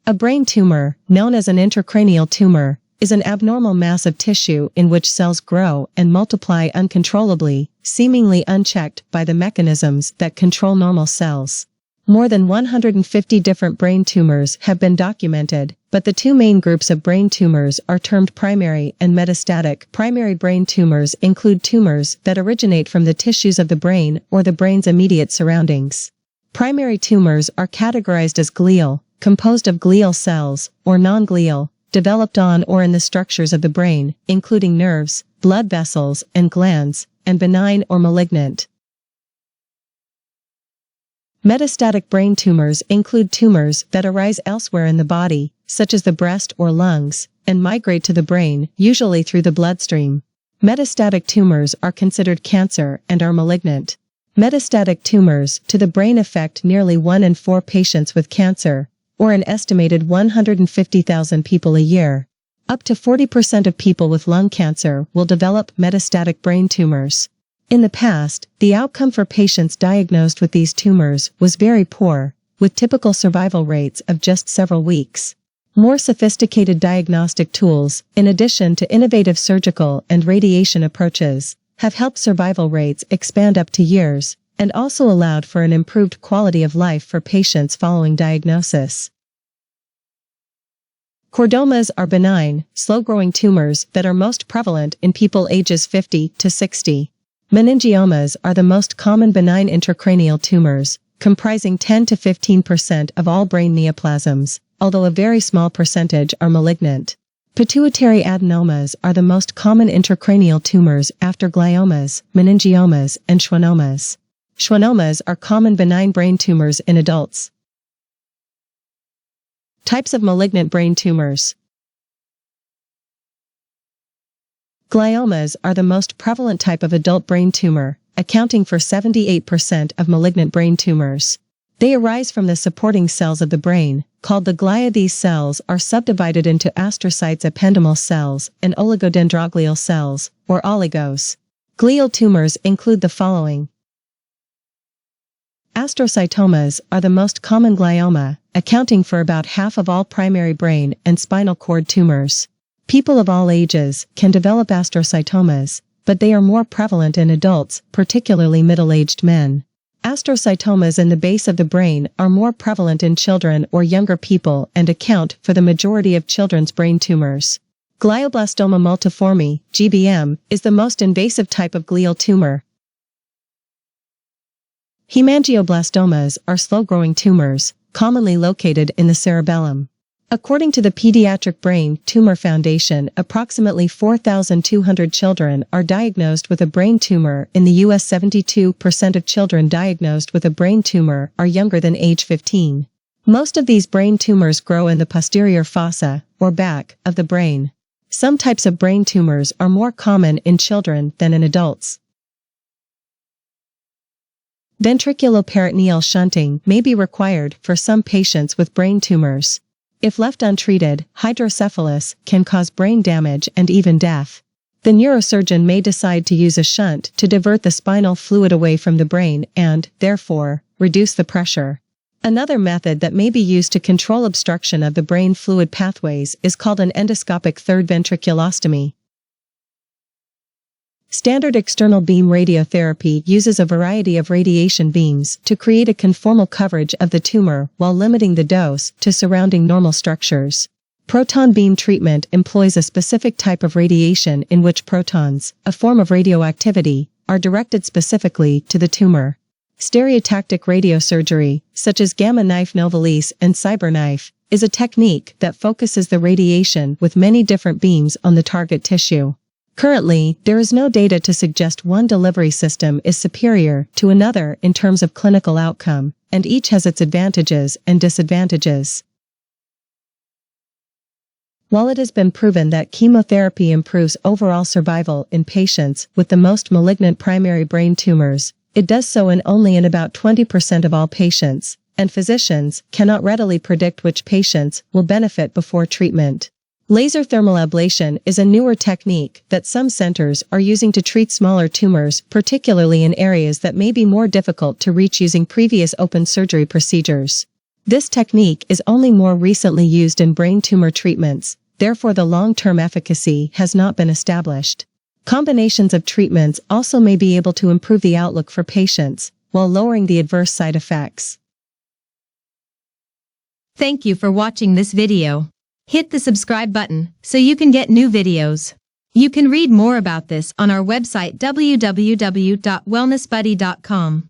A brain tumor, known as an intracranial tumor, is an abnormal mass of tissue in which cells grow and multiply uncontrollably, seemingly unchecked by the mechanisms that control normal cells. More than 150 different brain tumors have been documented, but the two main groups of brain tumors are termed primary and metastatic. Primary brain tumors include tumors that originate from the tissues of the brain or the brain's immediate surroundings. Primary tumors are categorized as glial, composed of glial cells, or non-glial, developed on or in the structures of the brain, including nerves, blood vessels, and glands, and benign or malignant. Metastatic brain tumors include tumors that arise elsewhere in the body, such as the breast or lungs, and migrate to the brain, usually through the bloodstream. Metastatic tumors are considered cancer and are malignant. Metastatic tumors to the brain affect nearly 1 in 4 patients with cancer, or an estimated 150,000 people a year. Up to 40% of people with lung cancer will develop metastatic brain tumors. In the past, the outcome for patients diagnosed with these tumors was very poor, with typical survival rates of just several weeks. More sophisticated diagnostic tools, in addition to innovative surgical and radiation approaches, have helped survival rates expand up to years, and also allowed for an improved quality of life for patients following diagnosis. Chordomas are benign, slow-growing tumors that are most prevalent in people ages 50 to 60. Meningiomas are the most common benign intracranial tumors, comprising 10 to 15% of all brain neoplasms, although a very small percentage are malignant. Pituitary adenomas are the most common intracranial tumors after gliomas, meningiomas, and schwannomas. Schwannomas are common benign brain tumors in adults. Types of malignant brain tumors. Gliomas are the most prevalent type of adult brain tumor, accounting for 78% of malignant brain tumors. They arise from the supporting cells of the brain, called the glia. These cells are subdivided into astrocytes, ependymal cells, and oligodendroglial cells, or oligos. Glial tumors include the following. Astrocytomas are the most common glioma, accounting for about half of all primary brain and spinal cord tumors. People of all ages can develop astrocytomas, but they are more prevalent in adults, particularly middle-aged men. Astrocytomas in the base of the brain are more prevalent in children or younger people and account for the majority of children's brain tumors. Glioblastoma multiforme, GBM, is the most invasive type of glial tumor. Hemangioblastomas are slow-growing tumors, commonly located in the cerebellum. According to the Pediatric Brain Tumor Foundation, approximately 4,200 children are diagnosed with a brain tumor in the U.S. 72% of children diagnosed with a brain tumor are younger than age 15. Most of these brain tumors grow in the posterior fossa, or back, of the brain. Some types of brain tumors are more common in children than in adults. Ventriculoperitoneal shunting may be required for some patients with brain tumors. If left untreated, hydrocephalus can cause brain damage and even death. The neurosurgeon may decide to use a shunt to divert the spinal fluid away from the brain and, therefore, reduce the pressure. Another method that may be used to control obstruction of the brain fluid pathways is called an endoscopic third ventriculostomy. Standard external beam radiotherapy uses a variety of radiation beams to create a conformal coverage of the tumor while limiting the dose to surrounding normal structures. Proton beam treatment employs a specific type of radiation in which protons, a form of radioactivity, are directed specifically to the tumor. Stereotactic radiosurgery, such as gamma knife Novalis and cyberknife, is a technique that focuses the radiation with many different beams on the target tissue. Currently, there is no data to suggest one delivery system is superior to another in terms of clinical outcome, and each has its advantages and disadvantages. While it has been proven that chemotherapy improves overall survival in patients with the most malignant primary brain tumors, it does so only in about 20% of all patients, and physicians cannot readily predict which patients will benefit before treatment. Laser thermal ablation is a newer technique that some centers are using to treat smaller tumors, particularly in areas that may be more difficult to reach using previous open surgery procedures. This technique is only more recently used in brain tumor treatments, therefore the long-term efficacy has not been established. Combinations of treatments also may be able to improve the outlook for patients, while lowering the adverse side effects. Thank you for watching this video. Hit the subscribe button so you can get new videos. You can read more about this on our website www.wellnessbuddy.com.